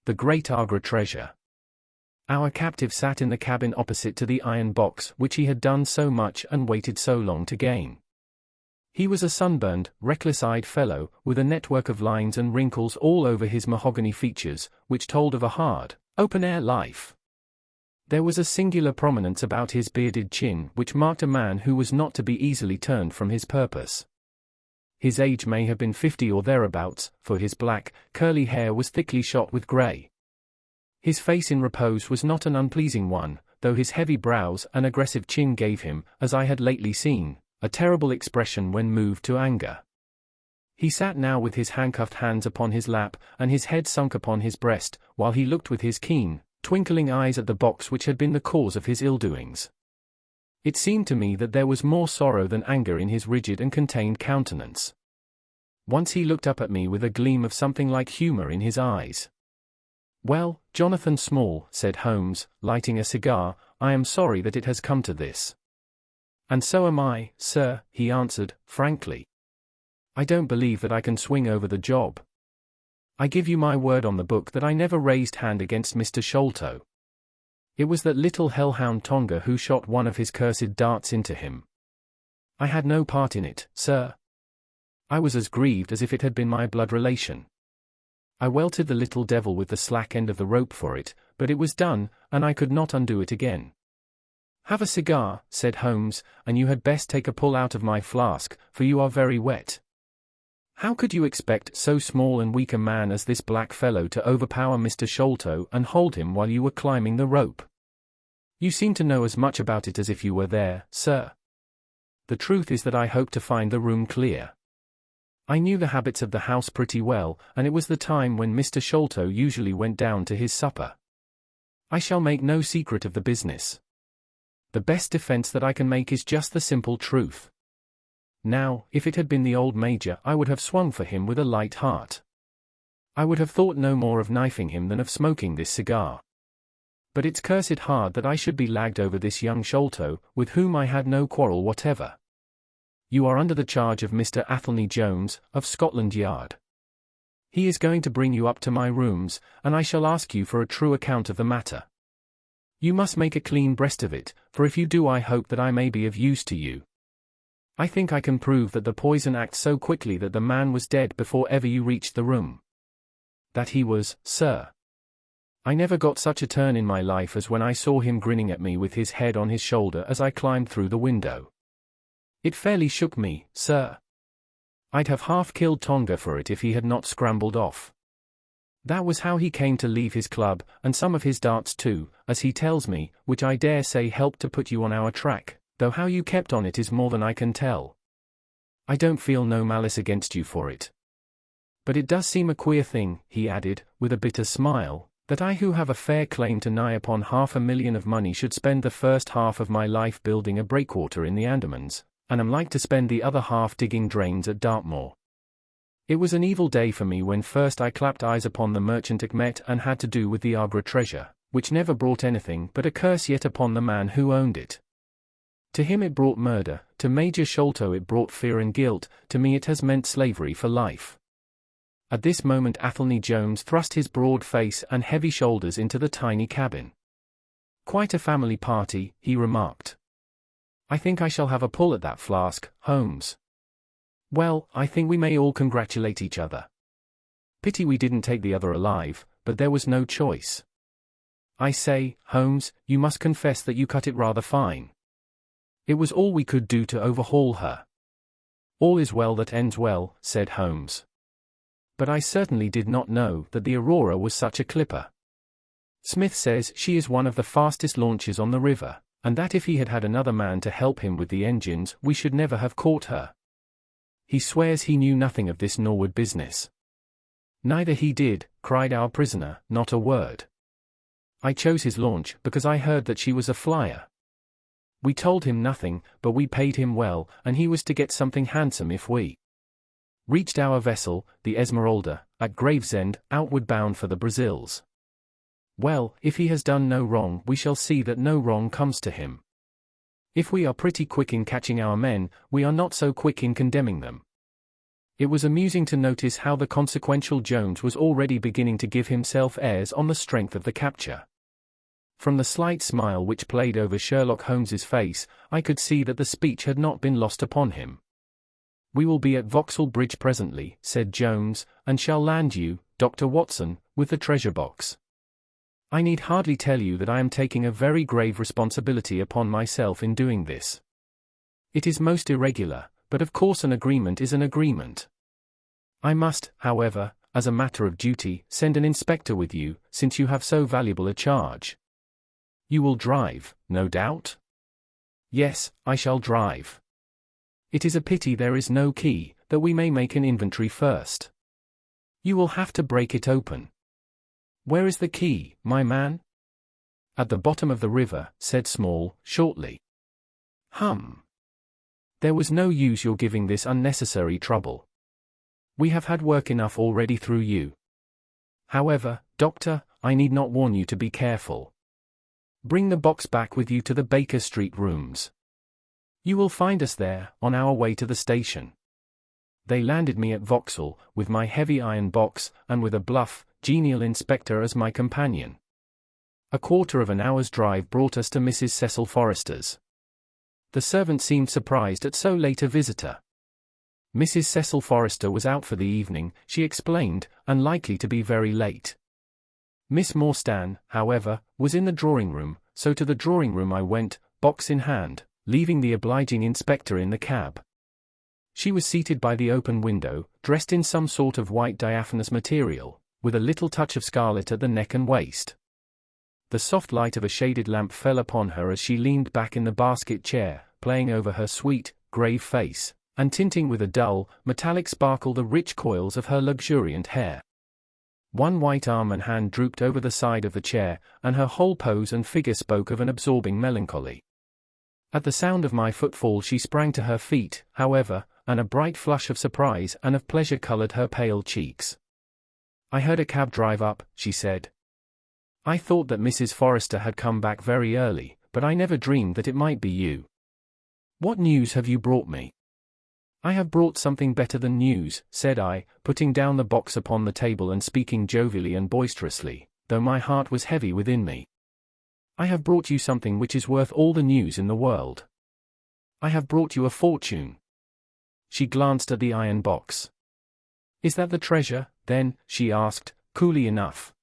the great Agra treasure. Our captive sat in the cabin opposite to the iron box which he had done so much and waited so long to gain. He was a sunburned, reckless-eyed fellow, with a network of lines and wrinkles all over his mahogany features, which told of a hard, open-air life. There was a singular prominence about his bearded chin which marked a man who was not to be easily turned from his purpose. His age may have been 50 or thereabouts, for his black, curly hair was thickly shot with grey. His face in repose was not an unpleasing one, though his heavy brows and aggressive chin gave him, as I had lately seen, a terrible expression when moved to anger. He sat now with his handcuffed hands upon his lap, and his head sunk upon his breast, while he looked with his keen, twinkling eyes at the box which had been the cause of his ill-doings. It seemed to me that there was more sorrow than anger in his rigid and contained countenance. Once he looked up at me with a gleam of something like humour in his eyes. "Well, Jonathan Small," said Holmes, lighting a cigar, "I am sorry that it has come to this." "And so am I, sir," he answered, frankly. "I don't believe that I can swing over the job. I give you my word on the book that I never raised hand against Mr. Sholto. It was that little hellhound Tonga who shot one of his cursed darts into him. I had no part in it, sir. I was as grieved as if it had been my blood relation. I welted the little devil with the slack end of the rope for it, but it was done, and I could not undo it again." "Have a cigar," said Holmes, "and you had best take a pull out of my flask, for you are very wet. How could you expect so small and weak a man as this black fellow to overpower Mr. Sholto and hold him while you were climbing the rope? You seem to know as much about it as if you were there, sir. The truth is that I hoped to find the room clear. I knew the habits of the house pretty well, and it was the time when Mr. Sholto usually went down to his supper. I shall make no secret of the business. The best defense that I can make is just the simple truth. Now, if it had been the old Major, I would have swung for him with a light heart. I would have thought no more of knifing him than of smoking this cigar. But it's cursed hard that I should be lagged over this young Sholto, with whom I had no quarrel whatever. You are under the charge of Mr. Athelney Jones, of Scotland Yard. He is going to bring you up to my rooms, and I shall ask you for a true account of the matter. You must make a clean breast of it, for if you do I hope that I may be of use to you. I think I can prove that the poison acts so quickly that the man was dead before ever you reached the room. That he was, sir. I never got such a turn in my life as when I saw him grinning at me with his head on his shoulder as I climbed through the window. It fairly shook me, sir. I'd have half killed Tonga for it if he had not scrambled off. That was how he came to leave his club, and some of his darts too, as he tells me, which I dare say helped to put you on our track, though how you kept on it is more than I can tell. I don't feel no malice against you for it. But it does seem a queer thing," he added, with a bitter smile, "that I who have a fair claim to nigh upon $500,000 of money should spend the first half of my life building a breakwater in the Andamans, and am like to spend the other half digging drains at Dartmoor. It was an evil day for me when first I clapped eyes upon the merchant Achmet and had to do with the Agra treasure, which never brought anything but a curse yet upon the man who owned it. To him it brought murder, to Major Sholto it brought fear and guilt, to me it has meant slavery for life." At this moment Athelney Jones thrust his broad face and heavy shoulders into the tiny cabin. "Quite a family party," he remarked. "I think I shall have a pull at that flask, Holmes. Well, I think we may all congratulate each other. Pity we didn't take the other alive, but there was no choice. I say, Holmes, you must confess that you cut it rather fine. It was all we could do to overhaul her." "All is well that ends well," said Holmes. "But I certainly did not know that the Aurora was such a clipper. Smith says she is one of the fastest launches on the river, and that if he had had another man to help him with the engines we should never have caught her. He swears he knew nothing of this Norwood business." "Neither he did," cried our prisoner, "not a word. I chose his launch because I heard that she was a flyer. We told him nothing, but we paid him well, and he was to get something handsome if we reached our vessel, the Esmeralda, at Gravesend, outward bound for the Brazils. Well, if he has done no wrong we shall see that no wrong comes to him. If we are pretty quick in catching our men, we are not so quick in condemning them. It was amusing to notice how the consequential Jones was already beginning to give himself airs on the strength of the capture. From the slight smile which played over Sherlock Holmes's face, I could see that the speech had not been lost upon him. "We will be at Vauxhall Bridge presently," said Jones, "and shall land you, Dr. Watson, with the treasure box. I need hardly tell you that I am taking a very grave responsibility upon myself in doing this. It is most irregular, but of course an agreement is an agreement. I must, however, as a matter of duty, send an inspector with you, since you have so valuable a charge. You will drive, no doubt?" "Yes, I shall drive. It is a pity there is no key, that we may make an inventory first." "You will have to break it open." "Where is the key, my man?" "At the bottom of the river," said Small, shortly. "Hum. There was no use your giving this unnecessary trouble. We have had work enough already through you. However, Doctor, I need not warn you to be careful. Bring the box back with you to the Baker Street rooms. You will find us there, on our way to the station." They landed me at Vauxhall, with my heavy iron box, and with a bluff, genial inspector as my companion. A quarter of an hour's drive brought us to Mrs. Cecil Forrester's. The servant seemed surprised at so late a visitor. Mrs. Cecil Forrester was out for the evening, she explained, and likely to be very late. Miss Morstan, however, was in the drawing-room, so to the drawing-room I went, box in hand, leaving the obliging inspector in the cab. She was seated by the open window, dressed in some sort of white diaphanous material, with a little touch of scarlet at the neck and waist. The soft light of a shaded lamp fell upon her as she leaned back in the basket chair, playing over her sweet, grave face, and tinting with a dull, metallic sparkle the rich coils of her luxuriant hair. One white arm and hand drooped over the side of the chair, and her whole pose and figure spoke of an absorbing melancholy. At the sound of my footfall she sprang to her feet, however, and a bright flush of surprise and of pleasure colored her pale cheeks. "I heard a cab drive up," she said. "I thought that Mrs. Forrester had come back very early, but I never dreamed that it might be you. What news have you brought me?" "I have brought something better than news," said I, putting down the box upon the table and speaking jovially and boisterously, though my heart was heavy within me. "I have brought you something which is worth all the news in the world. I have brought you a fortune." She glanced at the iron box. "Is that the treasure, then?" she asked, coolly enough.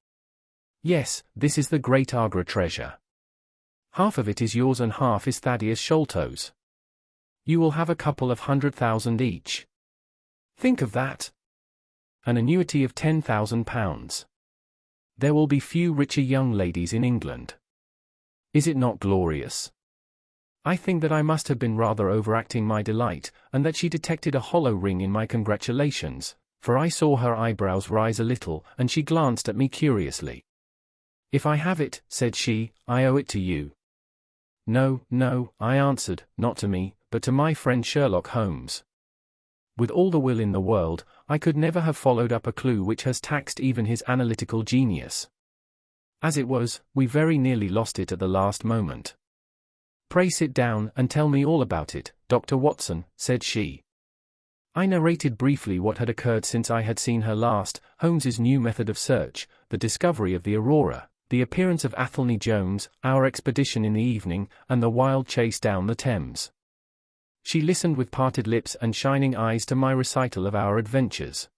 "Yes, this is the great Agra treasure. Half of it is yours and half is Thaddeus Sholto's. You will have a couple of 100,000 each. Think of that! An annuity of £10,000. There will be few richer young ladies in England. Is it not glorious?" I think that I must have been rather overacting my delight, and that she detected a hollow ring in my congratulations, for I saw her eyebrows rise a little, and she glanced at me curiously. "If I have it," said she, "I owe it to you." "No, no," I answered, "not to me, but to my friend Sherlock Holmes. With all the will in the world, I could never have followed up a clue which has taxed even his analytical genius. As it was, we very nearly lost it at the last moment." "Pray sit down and tell me all about it, Dr. Watson," said she. I narrated briefly what had occurred since I had seen her last, Holmes's new method of search, the discovery of the Aurora, the appearance of Athelney Jones, our expedition in the evening, and the wild chase down the Thames. She listened with parted lips and shining eyes to my recital of our adventures.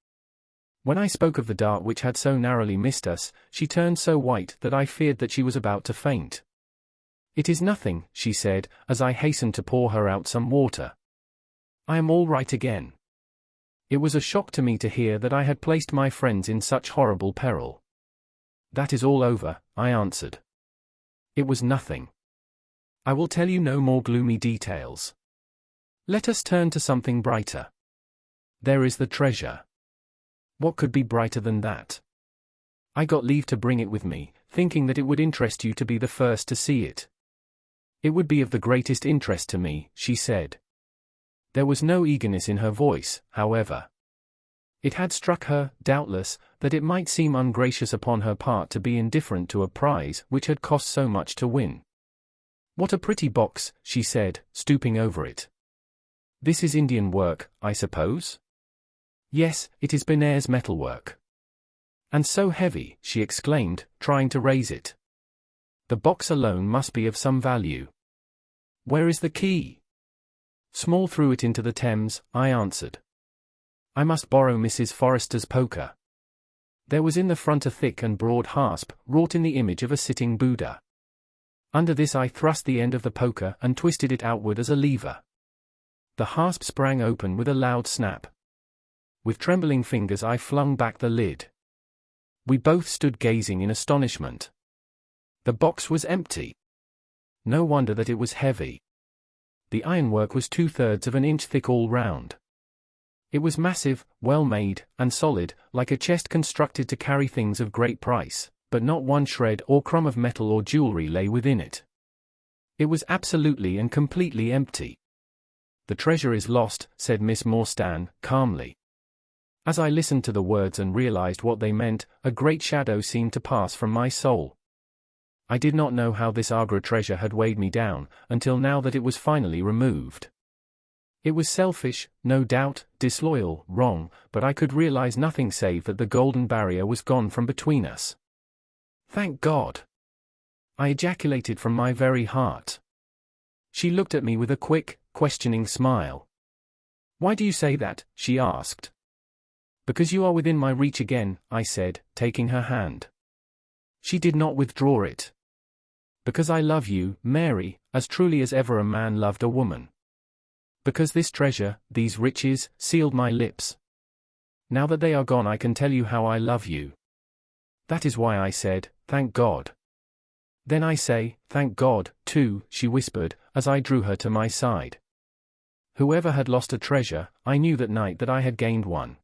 When I spoke of the dart which had so narrowly missed us, she turned so white that I feared that she was about to faint. "It is nothing," she said, as I hastened to pour her out some water. "I am all right again." It was a shock to me to hear that I had placed my friends in such horrible peril. "That is all over," I answered. "It was nothing. I will tell you no more gloomy details. Let us turn to something brighter. There is the treasure. What could be brighter than that? I got leave to bring it with me, thinking that it would interest you to be the first to see it." "It would be of the greatest interest to me," she said. There was no eagerness in her voice, however. It had struck her, doubtless, that it might seem ungracious upon her part to be indifferent to a prize which had cost so much to win. "What a pretty box," she said, stooping over it. "This is Indian work, I suppose?" Yes, it is Benares metalwork. And so heavy, she exclaimed, trying to raise it. The box alone must be of some value. Where is the key? Small threw it into the Thames, I answered. I must borrow Mrs. Forrester's poker. There was in the front a thick and broad hasp, wrought in the image of a sitting Buddha. Under this I thrust the end of the poker and twisted it outward as a lever. The hasp sprang open with a loud snap. With trembling fingers I flung back the lid. We both stood gazing in astonishment. The box was empty. No wonder that it was heavy. The ironwork was 2/3 of an inch thick all round. It was massive, well made, and solid, like a chest constructed to carry things of great price, but not one shred or crumb of metal or jewelry lay within it. It was absolutely and completely empty. The treasure is lost, said Miss Morstan, calmly. As I listened to the words and realized what they meant, a great shadow seemed to pass from my soul. I did not know how this Agra treasure had weighed me down, until now that it was finally removed. It was selfish, no doubt, disloyal, wrong, but I could realize nothing save that the golden barrier was gone from between us. Thank God! I ejaculated from my very heart. She looked at me with a quick, questioning smile. Why do you say that? She asked. Because you are within my reach again, I said, taking her hand. She did not withdraw it. Because I love you, Mary, as truly as ever a man loved a woman. Because this treasure, these riches, sealed my lips. Now that they are gone I can tell you how I love you. That is why I said, thank God. Then I say, thank God, too, she whispered, as I drew her to my side. Whoever had lost a treasure, I knew that night that I had gained one.